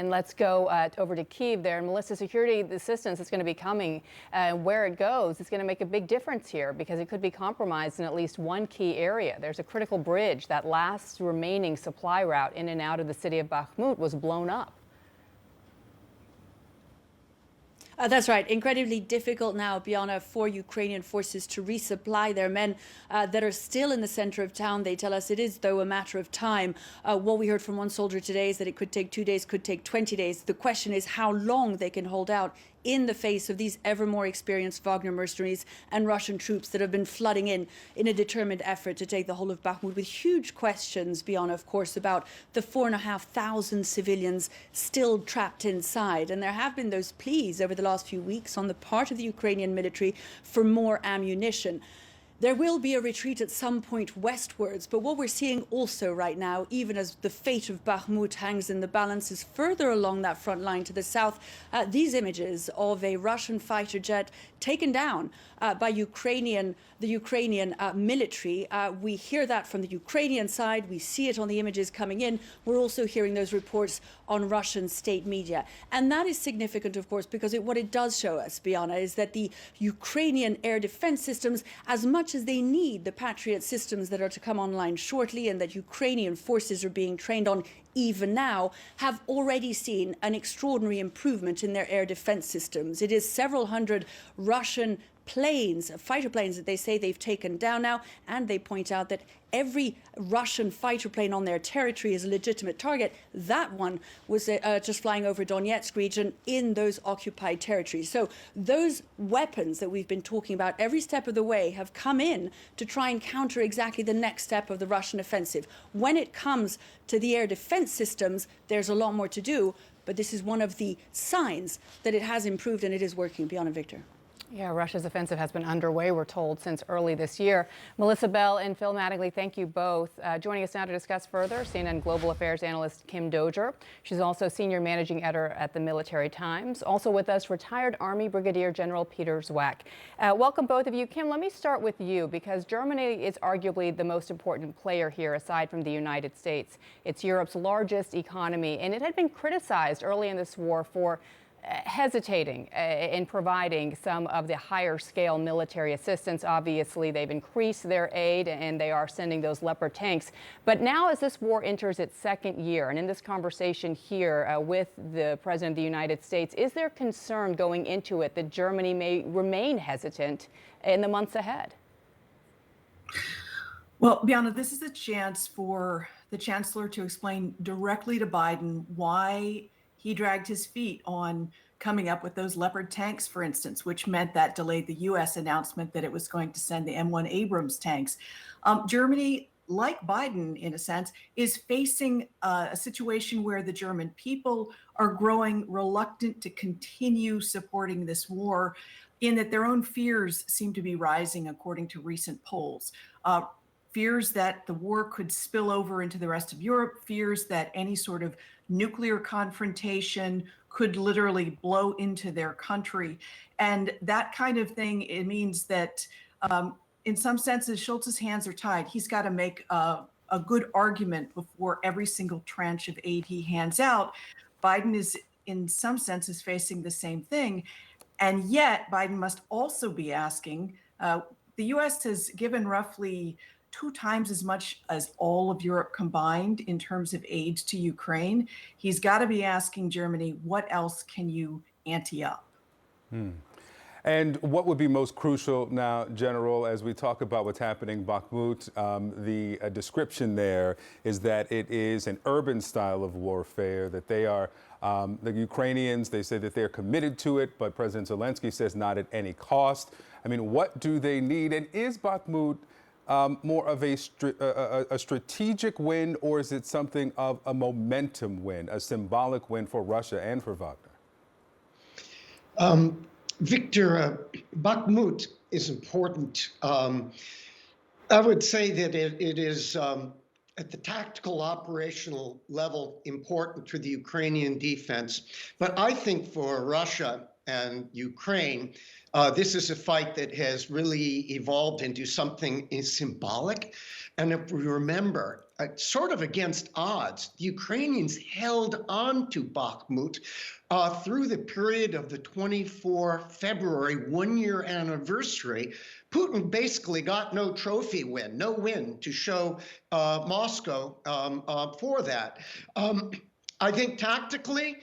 And let's go over to Kyiv there. Melissa, security assistance is going to be coming. Where it goes, it's going to make a big difference here because it could be compromised in at least one key area. There's a critical bridge. That last remaining supply route in and out of the city of Bakhmut was blown up. That's right. Incredibly difficult now, Bianna, for Ukrainian forces to resupply their men that are still in the center of town. They tell us it is, though, a matter of time. What we heard from one soldier today is that it could take 2 days, could take 20 days. The question is how long they can hold out in the face of these ever more experienced Wagner mercenaries and Russian troops that have been flooding in a determined effort to take the whole of Bakhmut, with huge questions, Bianna, of course, about the 4,500 civilians still trapped inside. And there have been those pleas over the last few weeks on the part of the Ukrainian military for more ammunition. There will be a retreat at some point westwards, but what we're seeing also right now, even as the fate of Bakhmut hangs in the balance, is further along that front line to the south, these images of a Russian fighter jet taken down by the Ukrainian military. We hear that from the Ukrainian side. We see it on the images coming in. We're also hearing those reports on Russian state media. And that is significant, of course, because what it does show us, Bianna, is that the Ukrainian air defense systems, as much as they need the Patriot systems that are to come online shortly and that Ukrainian forces are being trained on even now, have already seen an extraordinary improvement in their air defense systems. It is several hundred Russian planes, fighter planes, that they say they've taken down now, and they point out that every Russian fighter plane on their territory is a legitimate target. That one was just flying over Donetsk region in those occupied territories. So those weapons that we've been talking about every step of the way have come in to try and counter exactly the next step of the Russian offensive. When it comes to the air defense systems, there's a lot more to do, but this is one of the signs that it has improved and it is working. Beyond Victor. Yeah, Russia's offensive has been underway, we're told, since early this year. Melissa Bell and Phil Mattingly, thank you both. Joining us now to discuss further, CNN Global Affairs analyst Kim Dozier. She's also senior managing editor at the Military Times. Also with us, retired Army Brigadier General Peter Zwack. Welcome, both of you. Kim, let me start with you, because Germany is arguably the most important player here, aside from the United States. It's Europe's largest economy, and it had been criticized early in this war for hesitating in providing some of the higher scale military assistance. Obviously, they've increased their aid and they are sending those Leopard tanks. But now, as this war enters its second year, and in this conversation here with the President of the United States, is there concern going into it that Germany may remain hesitant in the months ahead? Well, Bianna, this is a chance for the Chancellor to explain directly to Biden why he dragged his feet on coming up with those Leopard tanks, for instance, which meant that delayed the U.S. announcement that it was going to send the M1 Abrams tanks. Germany, like Biden, in a sense, is facing a situation where the German people are growing reluctant to continue supporting this war, in that their own fears seem to be rising, according to recent polls. Fears that the war could spill over into the rest of Europe, fears that any sort of nuclear confrontation could literally blow into their country. And that kind of thing, it means that in some senses, Scholz's hands are tied. He's got to make a good argument before every single tranche of aid he hands out. Biden is, in some senses, facing the same thing. And yet, Biden must also be asking, the U.S. has given roughly 2 times as much as all of Europe combined in terms of aid to Ukraine. He's got to be asking Germany, what else can you ante up? And what would be most crucial now, General, as we talk about what's happening in Bakhmut? The description there is that it is an urban style of warfare, that they are, the Ukrainians, they say that they're committed to it, but President Zelensky says not at any cost. I mean, what do they need? And is Bakhmut more of a strategic win, or is it something of a momentum win, a symbolic win for Russia and for Wagner? Victor, Bakhmut is important. I would say that it is, at the tactical operational level, important for the Ukrainian defense. But I think for Russia and Ukraine, this is a fight that has really evolved into something symbolic. And if we remember, sort of against odds. The Ukrainians held on to Bakhmut through the period of the 24 February 1-year anniversary. Putin basically got no trophy win, no win to show Moscow for that. I think tactically,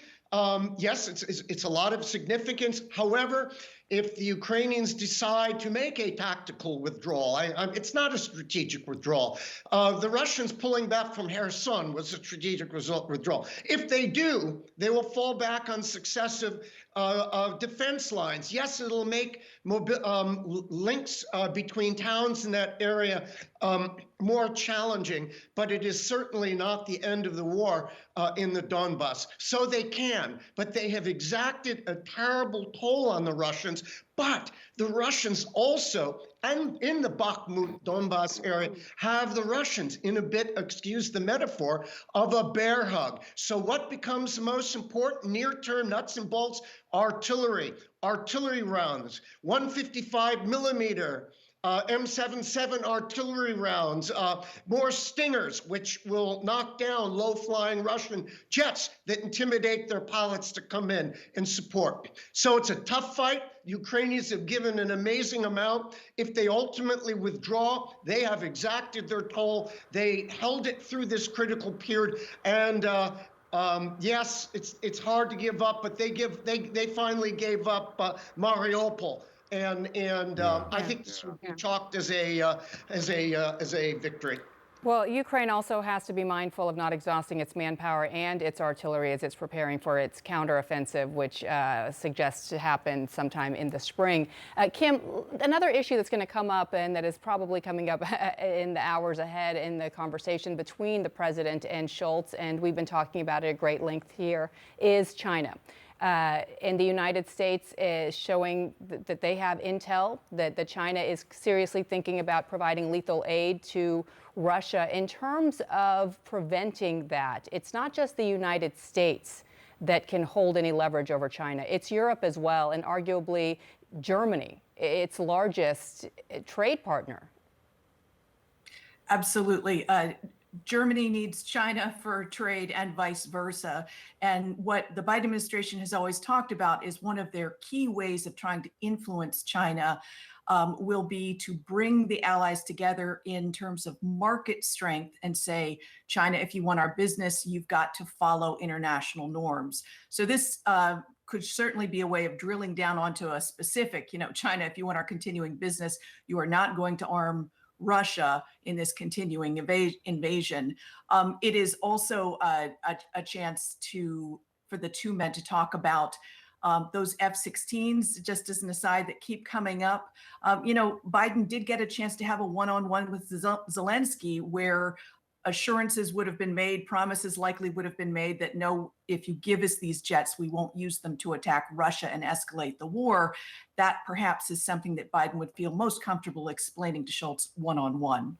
yes, it's a lot of significance. However, if the Ukrainians decide to make a tactical withdrawal, it's not a strategic withdrawal. The Russians pulling back from Kherson was a strategic withdrawal. If they do, they will fall back on successive defense lines. Yes, it'll make links between towns in that area more challenging, but it is certainly not the end of the war in the Donbass. So they can, but they have exacted a terrible toll on the Russians. But the Russians also, and in the Bakhmut Donbass area, have the Russians in a bit, excuse the metaphor, of a bear hug. So what becomes the most important near-term nuts and bolts? Artillery rounds, 155 millimeter, M77 artillery rounds, more Stingers, which will knock down low-flying Russian jets that intimidate their pilots to come in and support. So it's a tough fight. Ukrainians have given an amazing amount. If they ultimately withdraw, they have exacted their toll. They held it through this critical period, and yes, it's hard to give up, but they finally gave up Mariupol. And I think this will be chalked as a victory. Well, Ukraine also has to be mindful of not exhausting its manpower and its artillery as it's preparing for its counteroffensive, which suggests to happen sometime in the spring. Kim, another issue that's going to come up and that is probably coming up in the hours ahead in the conversation between the president and Scholz, and we've been talking about it at great length here, is China. And the United States is showing that they have intel that China is seriously thinking about providing lethal aid to Russia. In terms of preventing that, it's not just the United States that can hold any leverage over China. It's Europe as well, and arguably Germany, its largest trade partner. Absolutely. Germany needs China for trade and vice versa. And what the Biden administration has always talked about is one of their key ways of trying to influence China will be to bring the allies together in terms of market strength and say, China, if you want our business, you've got to follow international norms. So this could certainly be a way of drilling down onto a specific, China, if you want our continuing business, you are not going to arm Russia in this continuing invasion. It is also a chance for the two men to talk about those F-16s, just as an aside, that keep coming up. Biden did get a chance to have a one-on-one with Zelensky where assurances would have been made, promises likely would have been made that no, if you give us these jets, we won't use them to attack Russia and escalate the war. That perhaps is something that Biden would feel most comfortable explaining to Scholz one-on-one.